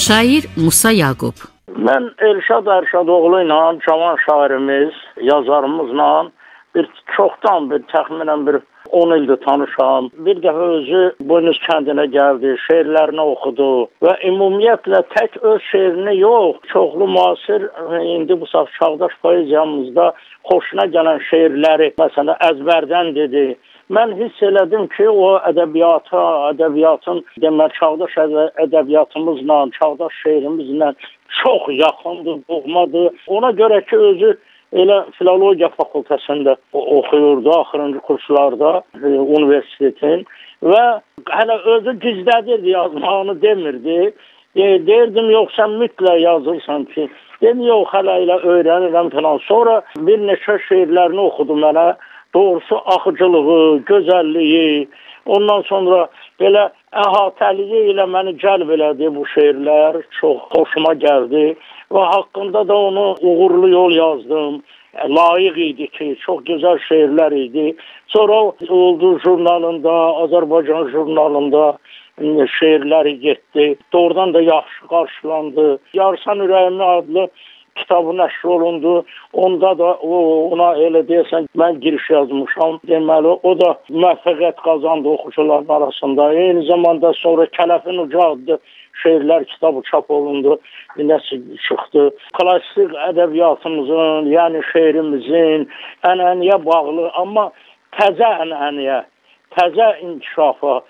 Şair Musa Yaqub. Mən Elşad Ərşadoğlu ilə cavan şairimiz, yazarımızla çoxdan təxminən 10 ildir tanışam. Bir dəfə özü Buynuz kəndinə gəldi, şeirlərini oxudu və ümumiyyətlə tək öz şeirini yox, çoxlu müasir, indi bu çağdaş poeziyamızda xoşuna gələn şeirləri, məsələn, əzbərdən dedi. Mən hiss elədim ki, o ədəbiyyatın, demək, çağdaş ədəbiyyatımızla, çağdaş şeirimizlə çox yaxındır, doğmadır. Ona görə ki, özü elə filologiya fakültəsində oxuyurdu, axırıncı kurslarda, universitetin və hələ özü gizlədirdi, yazmağını demirdi. Deyirdim, yox, sən mütləq yazırsan ki, dedim, yox, hələ ilə öyrənirəm falan. Sonra bir neçə şeirlərini oxudu mənə. Doğrusu axıcılığı, gözəlliyi, ondan sonra belə əhatəliyi ilə məni cəlb elədi bu şeirlər, çox xoşuma gəldi və haqqında da onu uğurlu yol yazdım. Layiq idi ki, çox gözəl şeirlər idi. Sonra oldu jurnalında, Azərbaycan jurnalında şeirləri getdi. Doğrudan da yaxşı qarşılandı. Yarsan Ürəyimi adlı kitabı nəşr olundu. Onda da ona elə deyəsən mən giriş yazmışam. Deməli, o da müvəffəqiyyət qazandı oxucuların arasında. Eyni zamanda sonra Kələfin Ucu adlı şeirlər kitabı çap olundu. Nəsə çıxdı. Klassik ədəbiyyatımızın, yəni şeirimizin ənənəyə bağlı, amma təzə ənənəyə, təzə inkişafa,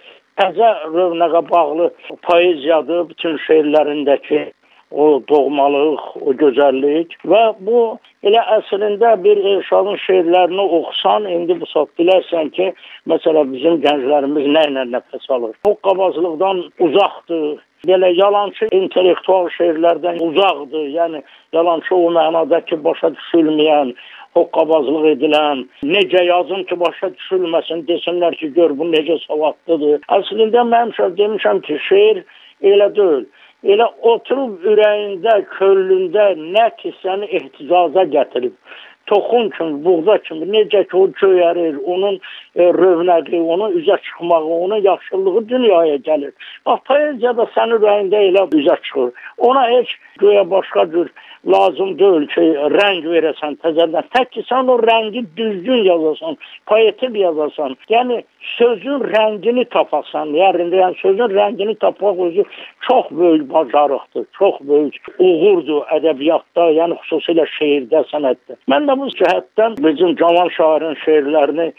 təzə rövnəqə bağlı poeziyadır bütün şeirlərindəki o doğmalıq, o gözəllik və bu elə əslində bir Elşadın şeirlərini oxusan, indi bu saat bilərsən ki, məsələn, bizim gənclərimiz nə ilə nəfəs alır. Hoqqabazlıqdan uzaqdır, belə yalançı intellektual şeirlərdən uzaqdır, yəni yalançı o mənada ki, başa düşülməyən, hoqqabazlıq edilən, necə yazım ki, başa düşülməsin, desinlər ki, gör bu necə savadlıdır. Əslində mən demişəm ki, şeir elə deyil. Elə oturub ürəyində, köllündə nə ki səni ehticaza gətirib, toxun kimi, buğda kimi, necə ki o göyərir, onun rövnəqi, onun üzə çıxmağı, onun yaxşılığı dünyaya gəlir. Bax, poeziyada sənin ürəyində elə üzə çıxır. Ona heç göyə başqa cür lazım deyil ki, rəng verəsən təzədən. Tək ki, sən o rəngi düzgün yazasan, poetik yazasan, yəni sözün rəngini tapasan, yəni sözün rəngini tapmaq özü çox böyük bacarıqdır, çox böyük uğurdur ədəbiyyatda, yəni xüsusilə şeirdə, sənətdə. Mən də bu cəhətdən bizim cavan şairin şeirlərini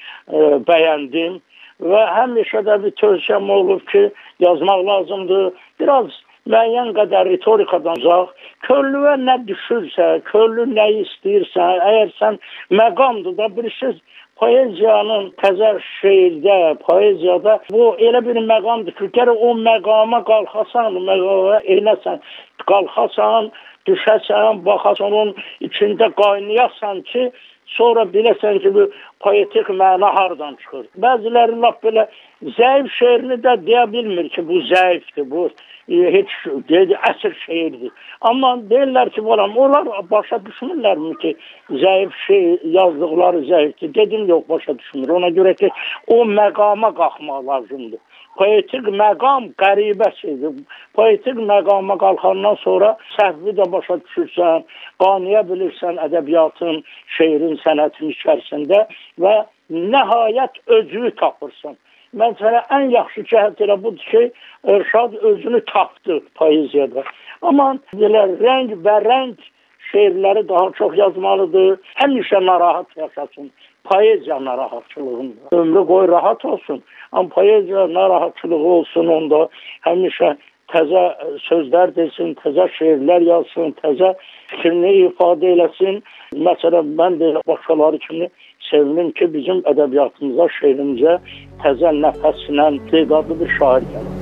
bəyəndim və həmişə də bir tövsiyəm olub ki, yazmaq lazımdır. Biraz müəyyən qədər ritorikadan uzaq, köllüyə nə düşürsə, köllü nə istəyirsə, əgər sən məqamdır da bilirsiniz, poeziyanın təzə şeirdə, poeziyada bu elə bir məqamdır ki, gərək o məqama qalxasan, məqama eynəsən, qalxasan, düşəsən, baxasan, onun içində qaynayasan ki, sonra biləsən ki, bu poetik məna hardan çıxır. Bəziləri lap belə zəif şeirini də deyə bilmir ki, bu zəifdir, bu heç əsr şeirdir. Amma deyirlər ki, onlar başa düşmürlərmi ki, zəif şeir yazdıqları zəifdir. Dedim, yox, başa düşmür. Ona görə ki, o məqama qalxmaq lazımdır. Poetik məqam qəribə şeydir. Poetik məqama qalxandan sonra səhvi də başa düşürsən, qanıya bilirsən ədəbiyyatın, şeirin, sənətin içərisində və nəhayət özünü tapırsan. Məsələn, ən yaxşı cəhət elə budur ki, Elşad özünü tapdı poeziyada. Amma belə rəng və rəng şeirləri daha çox yazmalıdır. Həmişə narahat yaşasın. Poeziya narahatçılığında. Ömrü qoy rahat olsun. Amma poeziya narahatçılığı olsun onda. Həmişə təzə sözlər desin, təzə şeirlər yazsın, təzə fikrini ifadə eləsin. Məsələn, mən də başqaları kimi sevinim ki, bizim ədəbiyyatımıza, şeirimizə təzə nəfəslə, istedadlı bir şair gəlir.